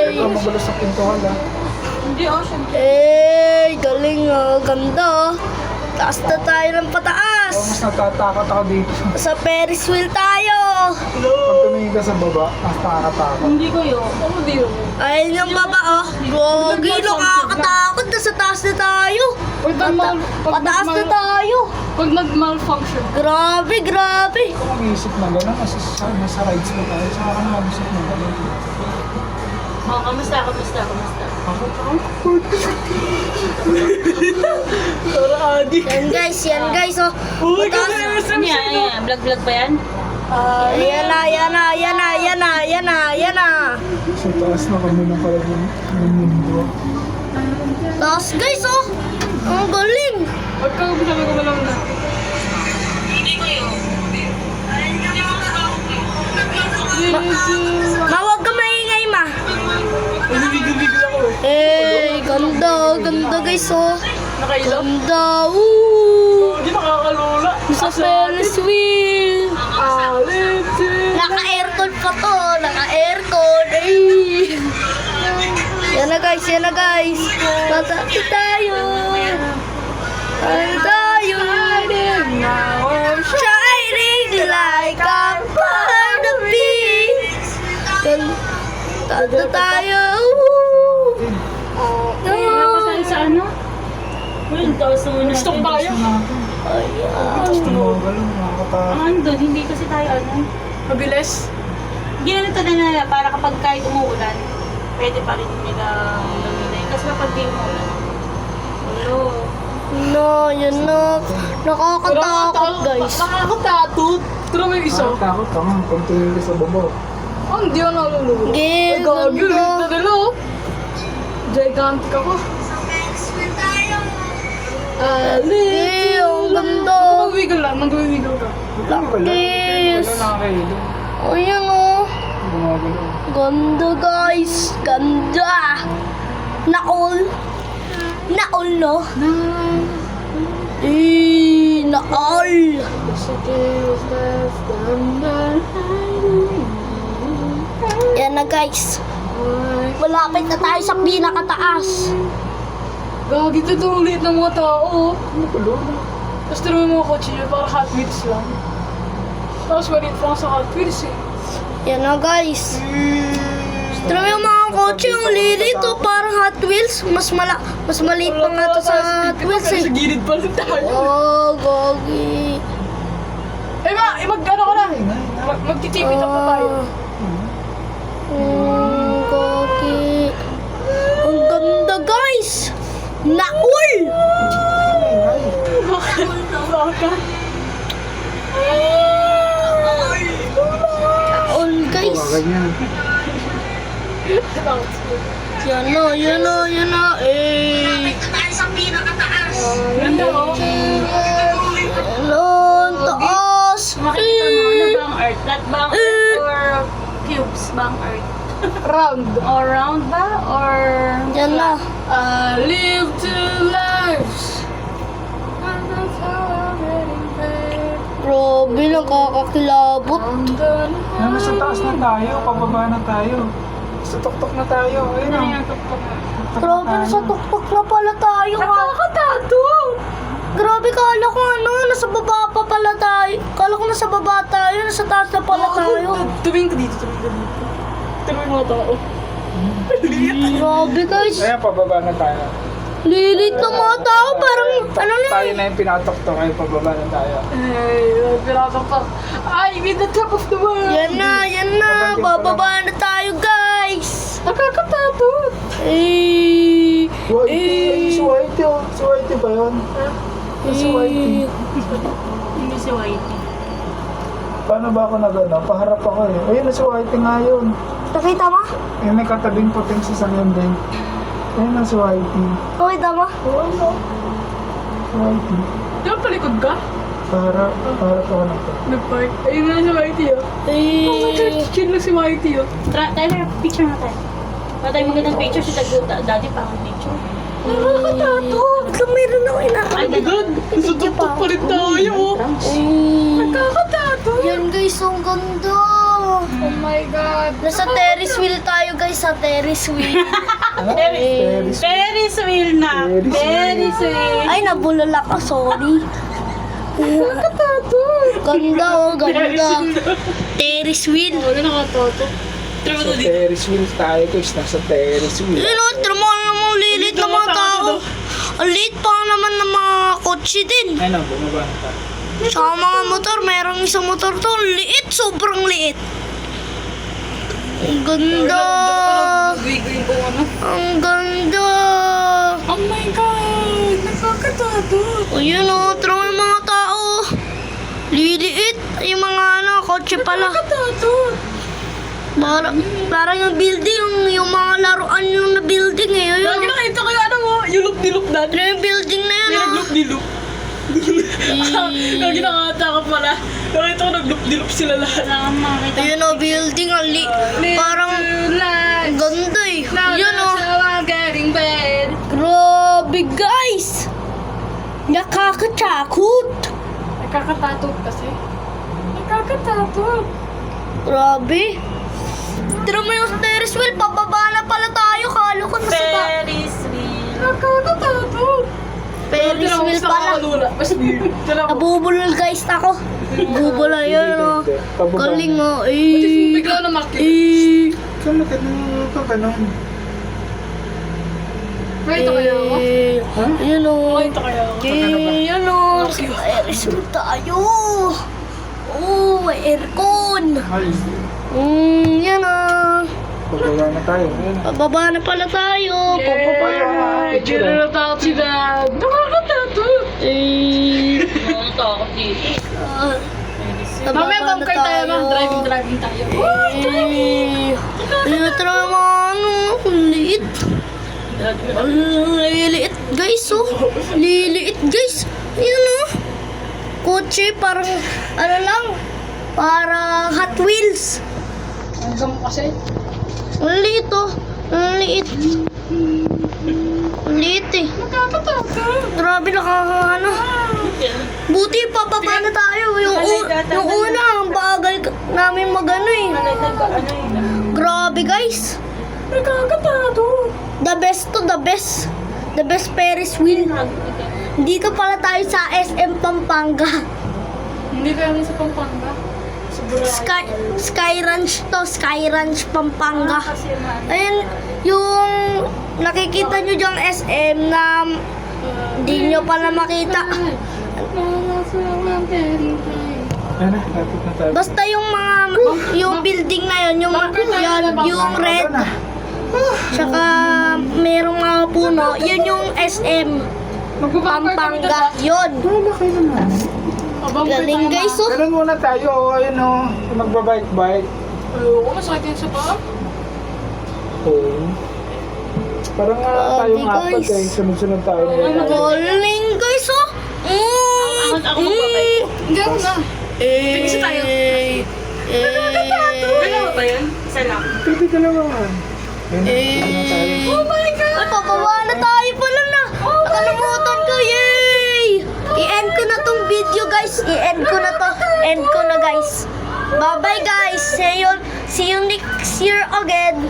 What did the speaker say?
Ito magulo sa pintuan ah. Hindi, ocean. Galing ganda. Taas na tayo ng pataas. Mas natatakot ako dito. Sa Ferris wheel tayo. Pag tumingin ka sa baba, mas nakakatakot. Hindi ko yun. Ako di yun. Ayun yung baba Gogi, nakakatakot. Nasa taas na tayo. Pataas na tayo. Pag nag-malfunction. Grabe. Kung mag-iisip na gano'n, nasa rides mo tayo, saka ka na mag-isip na gano'n. Oh, kamusta? Yan guys. Pataas. Yan. Vlog ba yan? Yan na. Sa taas na kami na pala ng mundo. Taas guys Ang galing. Huwag ka sabi ko ba lang na? Mawag ka maingay ma. Bigil ako Ganda guys Nakailaw? Ganda. Hindi nakakalula. Sa Ferris wheel. Alit. Naka-aircon. Yan na guys. Tatati tayo. Shining like a part of me. Tata tayo. Napasali sa ano? Gusto ko ba kayo? Tapos tumagalo, nakakatakot. Ang doon, hindi kasi tayo mabilis. Ginanito na para kapag kahit umuulan, pwede pa rin nila gamitin. Kasi kapag di umuulan, No, yun na. Nakakatakot guys. Nakakatakot. Pero may Nakakatakot ka nga, pag tumingin ka sa baba. Hindi ako nalulunod. Ganda. nila oh. Gigantic ako. Ang ganda. Mag-wiggle ka. Yes. Wala nakakailo. Ayan Gumagalo. Ganda guys. Ganda. Naol no? Naol. Yan na guys. Malapit na tayo sa pinakataas. Gagi, ito itong liit ng mga tao. Ano Tapos tira mo yung mga kotse nyo, para Hot Wheels lang. Tapos maliit pa sa Hot Wheels eh. Yan na guys. Tara yung mga kotse yung lilit parang Hot Wheels. Mas maliit pa nga to sa Hot Wheels eh. Sa gilid pa rin tayo. Gogi. Mag-ano ko na. Magtitipid up na tayo. Gogi. Ang ganda guys. Naul! Bakit? Naul guys. Ganyan. Yan na. Ganda oh. Yan taas. Makikita mo, ano bang earth? Flat bang earth or cubes bang earth? Round. Or round ba? Or... Yan na. Live two lives. Grabe, nakakakilabot. Nasa taas na tayo, pababa na tayo. Sa tuktok na tayo. Ayun Ano o. yung tuktok? Grabe, nasa tuktok na pala tayo. Nakakatato! Grabe, kala ko nasa baba pa pala tayo. Kala ko nasa baba tayo, nasa taas na pala tayo. Tumingin ka dito. Tumingin mga tao. Grabe guys, Ayan, pababa na tayo. lilit ng mga tao, parang Tayo na yung pinatoktok ay pababa na tayo. Ay, piratok pa. Ay, in the top of the world! Yan na, bababa na tayo guys. Nakakatato! Whitey, si Whitey oh. Si Whitey ba yun? Si Whitey. Hindi si Whitey. Paano ba ako nagano? Paharap ako eh. Ayun na si Whitey nga yun. Nakita mo? Yung may katabing puting sa sangyang din. Ayun na si Whitey. Nakita mo? Oo, ano? Si Whitey. Di ba palikod ka? Paharap ako na to. Nag-park. Ayun na si Whitey oh. Oh my God, chill lang si Whitey oh. Tyler, picture na tayo. Wala tayong magandang picture si Daddy pa ang picture. Nakakatato. Biglang meron ako Ay, inakakita. ganun. Nasa tuktok pa rin tayo oh. Nakakatato! Yan guys, ang ganda. Oh my God. Nasa Ferris wheel tayo guys, sa Ferris wheel. Ferris wheel na. Ferris wheel. Ferris wheel. Ay, nabulol ako, sorry. Ganda oh, ganda. Ferris wheel. Wala nakatoto. Sa Ferris wheel tayo guys. Nasa Ferris wheel. Yun o, tira mo namang lilit ng mga tao. Ang liit pa naman ng mga kotse din. Ay na, bumaba na tayo. Sa mga motor, mayroong isang motor to. Liit, sobrang liit. Ang ganda. Gawin ko ano. Ang ganda. Oh my God! Nakakatato. O yun o, tira mo yung mga tao. Liliit. Yung mga kotse pala. Nakakatato. Parang yung building, yung mga laruan yung na building eh. Lagi Ayun. nakita ko yung ano mo, yung look-di-look dati. Ano yung building na yun Yung ah? nag-look-di-look. Lagi nakakata ko pala. Nakita ko nag-look-di-look sila lahat. Ayun o, building. Parang ganda eh. Yun o. getting bed. Grabe guys! Nakakatakot! Nakakatato kasi. Nakakatato. Grabe! Tira mo yung Ferris wheel, pababa na pala tayo. Kalo ko nasa Ferris wheel. Nakakatato. Ferris wheel pala. Basta Nabubulol guys ako. Nabubulol yun o. Galing o. bigla na makita. Saan ka nung kakanon? Ito kaya ako? Yun o. Ito kaya ako? Yun o. Ferris wheel tayo. Oh, may aircon. Ay, Yan o. pababa na tayo. Ayun. Pababa na pala tayo. Pababa na. Hindi na natakot si Dad. Nakakatato. Nakakatakot dito. Mamaya Pababa na bangkay tayo na. tayo. Driving tayo. Ito naman. Ang liit. Ang liliit guys oh. Liliit guys. Yan oh. Kotse parang ano lang. Parang Hot Wheels. Hanggang kasi. Ang liit oh. Ang liit. Ang liit eh. Nakakatakot. Grabe nakakaano. Buti pababa na tayo. Yung una ang bagal namin magano eh. Grabe guys. Nakakatakot. The best to the best. The best Ferris wheel. Dito pala tayo sa SM Pampanga. Hindi kaya sa Pampanga. Sky Ranch to. Sky Ranch Pampanga. Ayun, yung nakikita nyo diyang SM na hindi nyo pala makita. Ayun na, lapit na tayo. Basta yung building na yun, yung red. Tsaka merong mga puno, yun yung SM Pampanga. Yun. Wala kayo naman. Galing guys oh. Ganun muna tayo. Ayun o. Magbabike-bike. Ayoko, masakit yun sa paa. Oo. Parang tayong apat guys. eh. Sunod-sunod tayo. Galing guys oh. Ako magbabike. Hindi ako na. Tingin sa tayo. Dalawa ba yun? Isa lang. Pwede ka naman. Ayun na, ayun na tayo. Oh my God! Ay, papawa na tayo pala na. Nakalimutan ko, yay! I-end ko na tong video, guys. I-end ko na to. End ko na, guys. Bye-bye, guys. See you next year again.